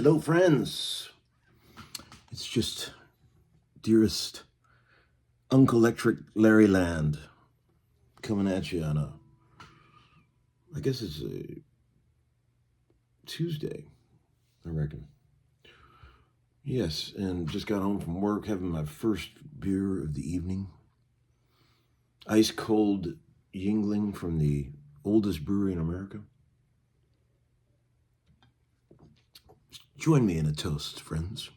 Hello, friends. It's just dearest Uncle Electric Larry Land coming at you on I guess it's a Tuesday, I reckon. Yes, and just got home from work, having my first beer of the evening. Ice cold Yingling from the oldest brewery in America. Join me in a toast, friends.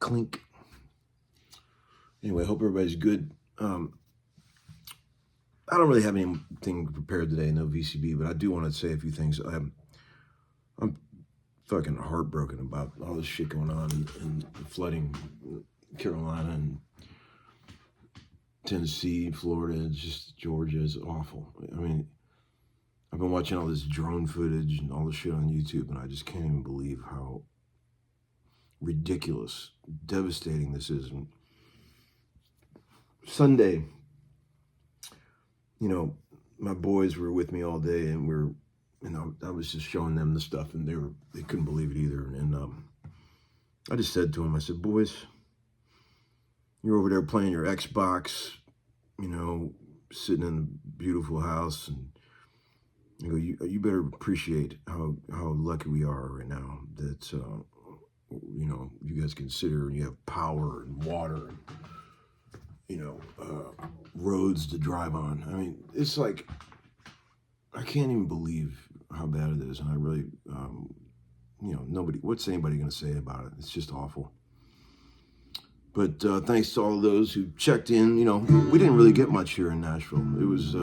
Clink. Anyway, hope everybody's good. I don't really have anything prepared today, no VCB, but I do want to say a few things. I'm fucking heartbroken about all this shit going on and flooding Carolina and Tennessee, Florida, and just Georgia is awful. I mean, I've been watching all this drone footage and all this shit on YouTube, and I just can't even believe how ridiculous, devastating this is. And Sunday, my boys were with me all day, and I was just showing them the stuff, and they couldn't believe it either. And I just said to them, I said, boys, you're over there playing your Xbox, sitting in a beautiful house, and you better appreciate how lucky we are right now that you guys consider you have power and water and roads to drive on. I mean, it's like, I can't even believe how bad it is. And I really, what's anybody going to say about it? It's just awful. But thanks to all those who checked in. We didn't really get much here in Nashville. It was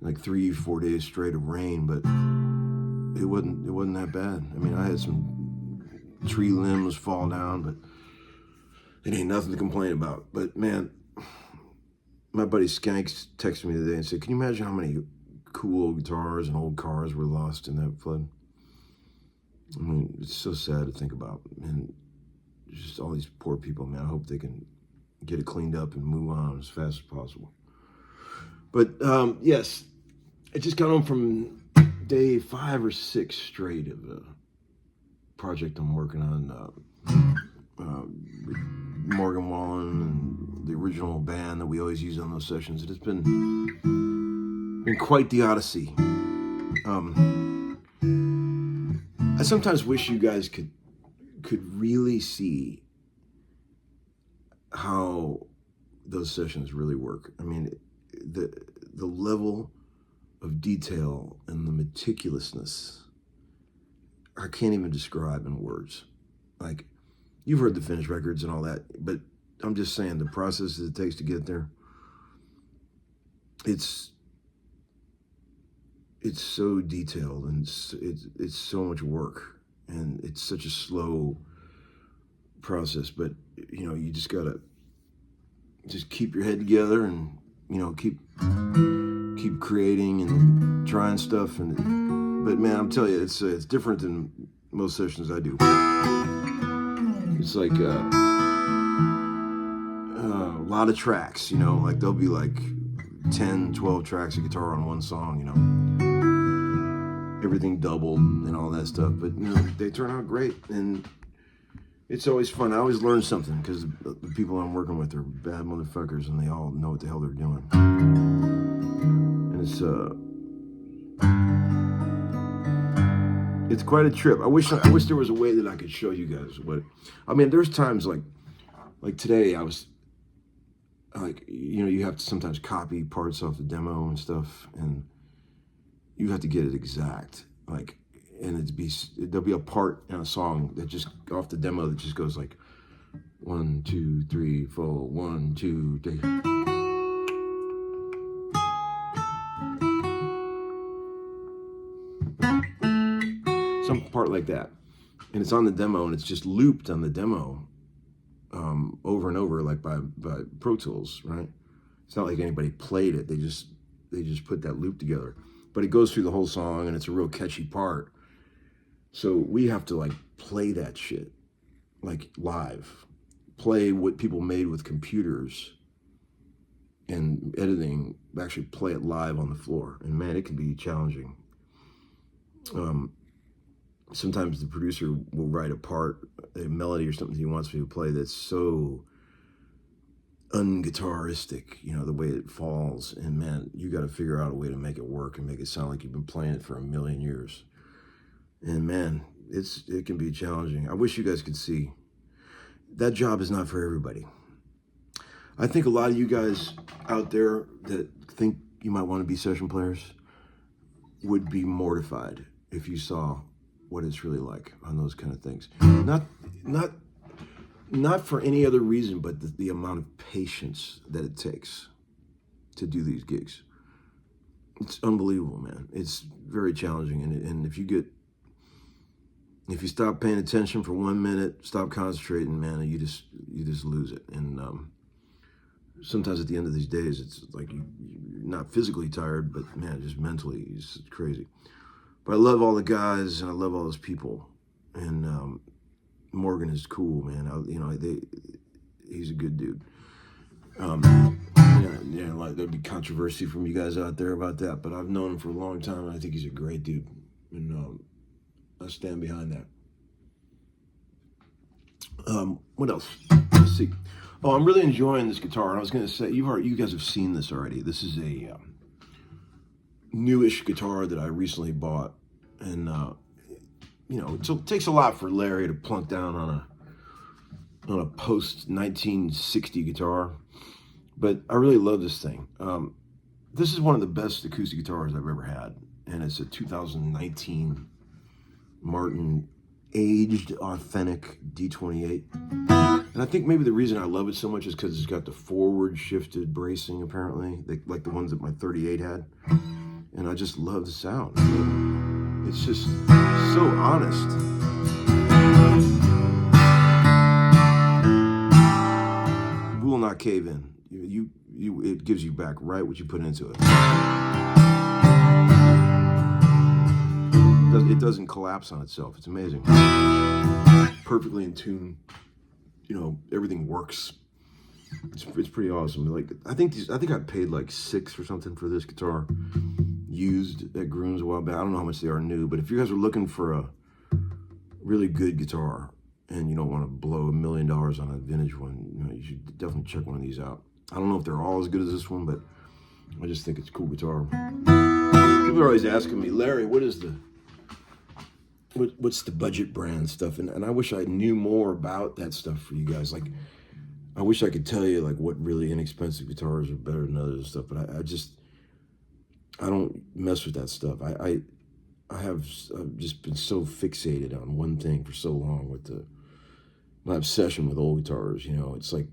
like 3-4 days straight of rain, but it wasn't that bad. I mean, I had some tree limbs fall down, but it ain't nothing to complain about. But man, my buddy Skanks texted me today and said, can you imagine how many cool old guitars and old cars were lost in that flood? I mean, it's so sad to think about. And just all these poor people, man, I hope they can get it cleaned up and move on as fast as possible. But yes, I just got home from day 5 or 6 straight of a project I'm working on with Morgan Wallen and the original band that we always use on those sessions. It has been quite the odyssey. I sometimes wish you guys could really see how those sessions really work. I mean, the level of detail and the meticulousness, I can't even describe in words. Like, you've heard the finished records and all that, but I'm just saying the process that it takes to get there, it's so detailed, and it's so much work, and it's such a slow process. But you just gotta keep your head together and keep creating and trying stuff. But man, I'm telling you, it's different than most sessions I do. It's like a lot of tracks, like there'll be like 10, 12 tracks of guitar on one song, everything doubled and all that stuff. But they turn out great, and it's always fun. I always learn something because the people I'm working with are bad motherfuckers, and they all know what the hell they're doing. And it's quite a trip. I wish there was a way that I could show you guys what. I mean, there's times like today I was like, you have to sometimes copy parts off the demo and stuff, and you have to get it exact. Like, and there'll be a part in a song that just off the demo that just goes like 1, 2, 3, 4, 1, 2, 3. Some part like that, and it's on the demo, and it's just looped on the demo over and over, like by Pro Tools, right? It's not like anybody played it. They just put that loop together, but it goes through the whole song, and it's a real catchy part. So we have to like play that shit like live, play what people made with computers and editing, actually play it live on the floor. And man, it can be challenging. sometimes the producer will write a part, a melody or something he wants me to play that's so unguitaristic, you know, the way it falls. And man, you got to figure out a way to make it work and make it sound like you've been playing it for a million years. And man, it can be challenging. I wish you guys could see. That job is not for everybody. I think a lot of you guys out there that think you might want to be session players would be mortified if you saw what it's really like on those kind of things. Not for any other reason, but the amount of patience that it takes to do these gigs. It's unbelievable, man. It's very challenging. And if you stop paying attention for 1 minute, stop concentrating, man, you just lose it. And sometimes at the end of these days, it's like you're not physically tired, but man, just mentally, it's crazy. But I love all the guys, and I love all those people. And Morgan is cool, man. He's a good dude. Like there'd be controversy from you guys out there about that, but I've known him for a long time, and I think he's a great dude. And I stand behind that. What else? Let's see. Oh, I'm really enjoying this guitar. And I was going to say, you guys have seen this already. This is a newish guitar that I recently bought, and it takes a lot for Larry to plunk down on a post 1960 guitar, but I really love this thing. This is one of the best acoustic guitars I've ever had, and it's a 2019 Martin aged authentic D28. And I think maybe the reason I love it so much is because it's got the forward shifted bracing, apparently, like the ones that my 38 had. And I just love the sound. It's just so honest. Will not cave in. It gives you back right what you put into it. It doesn't collapse on itself. It's amazing. Perfectly in tune. Everything works. It's pretty awesome. Like I think I paid like $6 or something for this guitar, used at Grooms a while back. I don't know how much they are new, but if you guys are looking for a really good guitar and you don't want to blow $1 million on a vintage one, you should definitely check one of these out. I don't know if they're all as good as this one, but I just think it's a cool guitar. People are always asking me, Larry, what's the budget brand stuff? And I wish I knew more about that stuff for you guys. Like, I wish I could tell you like what really inexpensive guitars are better than others and stuff, but I don't mess with that stuff. I've just been so fixated on one thing for so long with my obsession with old guitars. It's like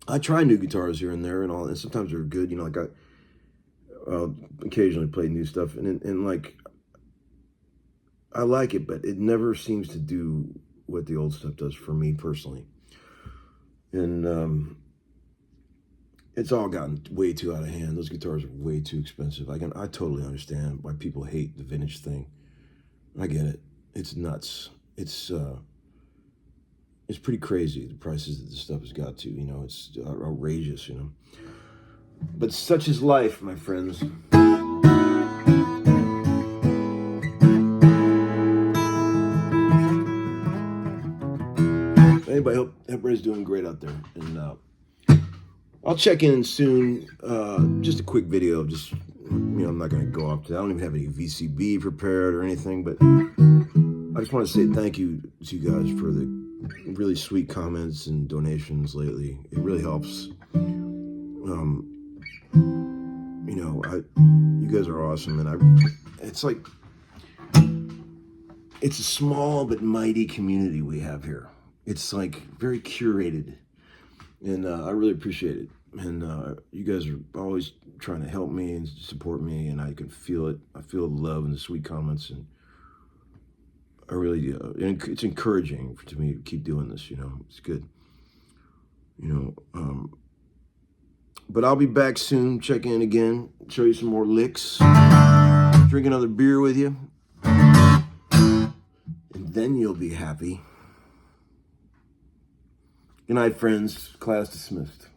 I try new guitars here and there and all, and sometimes they're good. Like I'll occasionally play new stuff, and like I like it, but it never seems to do what the old stuff does for me personally. And it's all gotten way too out of hand. Those guitars are way too expensive. I totally understand why people hate the vintage thing. I get it. It's nuts. It's pretty crazy, the prices that this stuff has got to. It's outrageous. But such is life, my friends. Anybody, hope everybody's doing great out there, and I'll check in soon. Just a quick video. Just I'm not going to go off to that. I don't even have any VCB prepared or anything, but I just want to say thank you to you guys for the really sweet comments and donations lately. It really helps. You guys are awesome, and it's like it's a small but mighty community we have here. It's like very curated, and I really appreciate it. And you guys are always trying to help me and support me, and I can feel it. I feel the love and the sweet comments, and I really, it's encouraging to me to keep doing this. It's good. But I'll be back soon. Check in again, show you some more licks, drink another beer with you, and then you'll be happy. Good night, friends. Class dismissed.